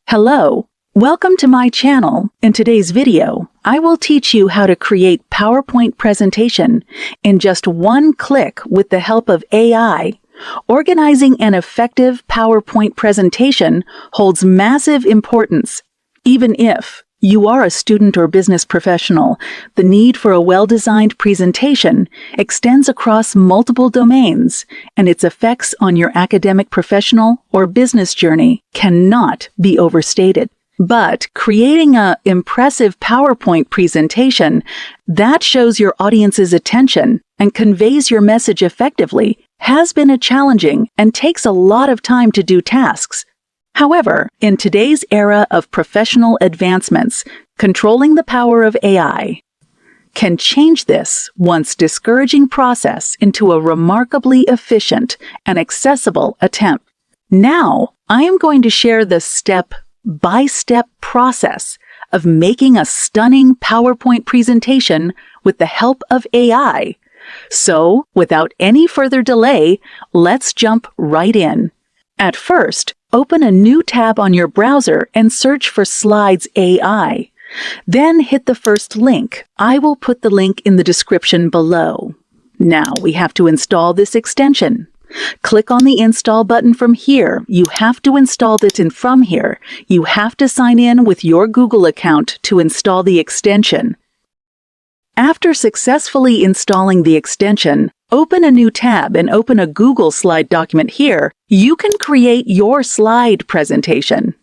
Hello, welcome to my channel. In today's video, I will teach you how to create PowerPoint presentation in just one click with the help of AI. Organizing an effective PowerPoint presentation holds massive importance. Even if you are a student or business professional, the need for a well-designed presentation extends across multiple domains, and its effects on your academic, professional, or business journey cannot be overstated. But creating an impressive PowerPoint presentation that shows your audience's attention and conveys your message effectively has been a challenging and takes a lot of time to do tasks. However, in today's era of professional advancements, controlling the power of AI can change this once discouraging process into a remarkably efficient and accessible attempt. Now, I am going to share the step-by-step process of making a stunning PowerPoint presentation with the help of AI. So, without any further delay, let's jump right in. At first, open a new tab on your browser and search for Slides AI. Then hit the first link. I will put the link in the description below. Now we have to install this extension. Click on the Install button from here. You have to install it, and from here, you have to sign in with your Google account to install the extension. After successfully installing the extension, open a new tab and open a Google slide document here. You can create your slide presentation.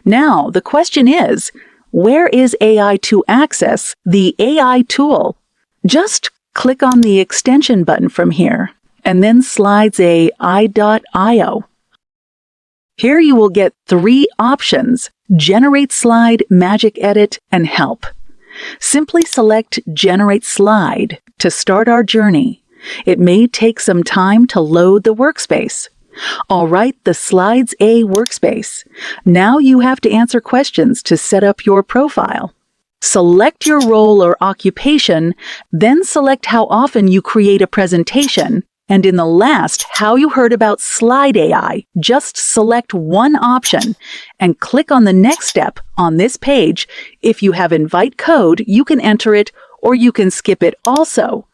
Now, the question is, where is AI to access the AI tool? Just click on the extension button from here, and then Slides AI.io. Here you will get three options: Generate Slide, Magic Edit, and Help. Simply select Generate Slide to start our journey. It may take some time to load the workspace. All right, the Slides A workspace. Now you have to answer questions to set up your profile. Select your role or occupation, then select how often you create a presentation, and in the last, how you heard about Slide AI. Just select one option and click on the next step on this page. If you have invite code, you can enter it or you can skip it also.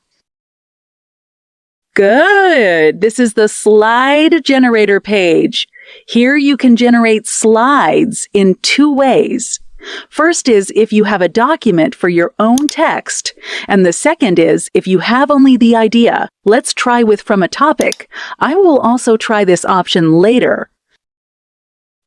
Good! This is the slide generator page. Here you can generate slides in two ways. First is if you have a document for your own text, and the second is if you have only the idea. Let's try with From a Topic. I will also try this option later.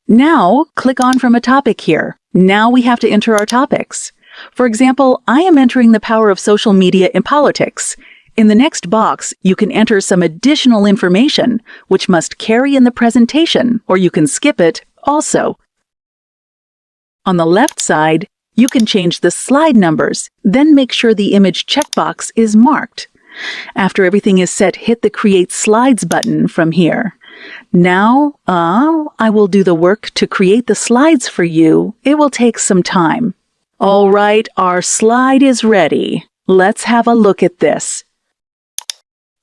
Now, click on From a Topic here. Now we have to enter our topics. For example, I am entering the power of social media in politics. In the next box, you can enter some additional information, which must carry in the presentation, or you can skip it also. On the left side, you can change the slide numbers, then make sure the image checkbox is marked. After everything is set, hit the Create Slides button from here. Now, I will do the work to create the slides for you. It will take some time. All right, our slide is ready. Let's have a look at this.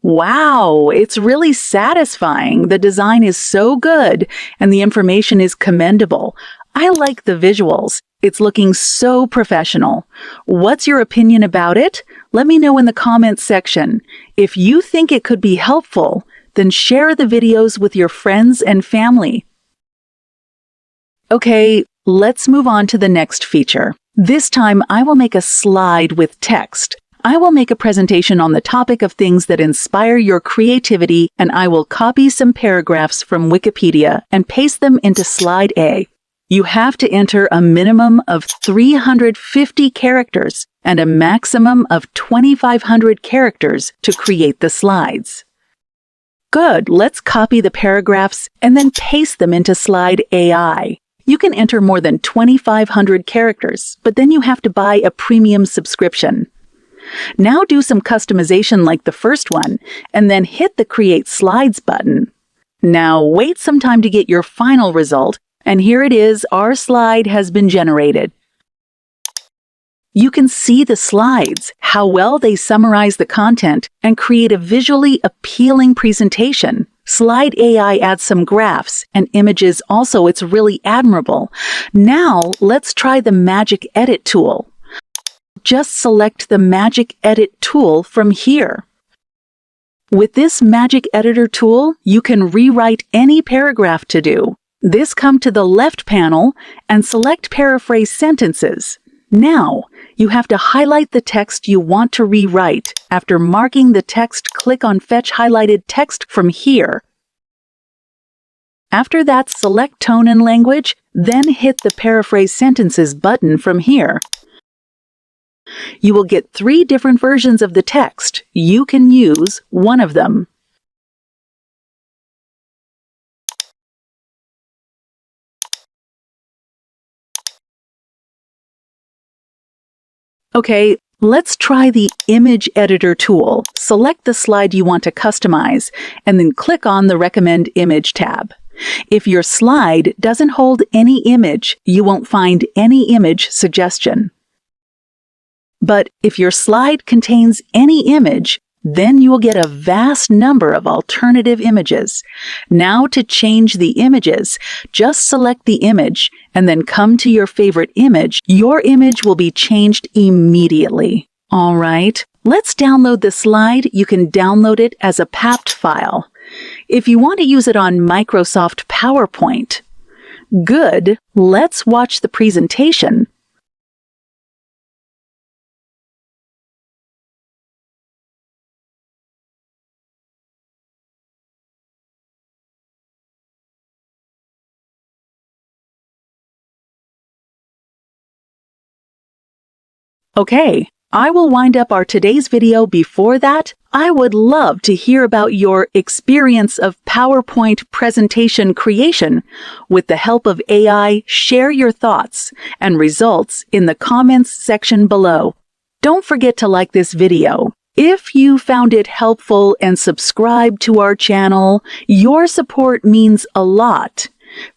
Wow, it's really satisfying. The design is so good, and the information is commendable. I like the visuals. It's looking so professional. What's your opinion about it? Let me know in the comments section. If you think it could be helpful, then share the videos with your friends and family. Okay, let's move on to the next feature. This time, I will make a slide with text. I will make a presentation on the topic of things that inspire your creativity, and I will copy some paragraphs from Wikipedia and paste them into Slide A. You have to enter a minimum of 350 characters and a maximum of 2,500 characters to create the slides. Good, let's copy the paragraphs and then paste them into Slide AI. You can enter more than 2,500 characters, but then you have to buy a premium subscription. Now do some customization like the first one, and then hit the Create Slides button. Now wait some time to get your final result, and here it is, our slide has been generated. You can see the slides, how well they summarize the content and create a visually appealing presentation. Slide AI adds some graphs and images also. It's really admirable. Now let's try the Magic Edit tool. Just select the Magic Edit tool from here. With this Magic Editor tool, you can rewrite any paragraph to do. Come to the left panel and select Paraphrase Sentences. Now, you have to highlight the text you want to rewrite. After marking the text, click on Fetch Highlighted Text from here. After that, select Tone and Language, then hit the Paraphrase Sentences button from here. You will get 3 different versions of the text. You can use one of them. Okay, let's try the Image Editor tool. Select the slide you want to customize, and then click on the Recommend Image tab. If your slide doesn't hold any image, you won't find any image suggestion. But if your slide contains any image, then you will get a vast number of alternative images. Now to change the images, just select the image and then come to your favorite image. Your image will be changed immediately. All right, let's download the slide. You can download it as a PAPT file. If you want to use it on Microsoft PowerPoint, good, let's watch the presentation. Okay, I will wind up our today's video. Before that, I would love to hear about your experience of PowerPoint presentation creation. With the help of AI, share your thoughts and results in the comments section below. Don't forget to like this video. If you found it helpful and subscribe to our channel, your support means a lot.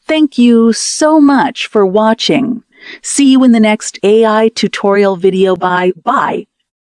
Thank you so much for watching. See you in the next AI tutorial video. Bye.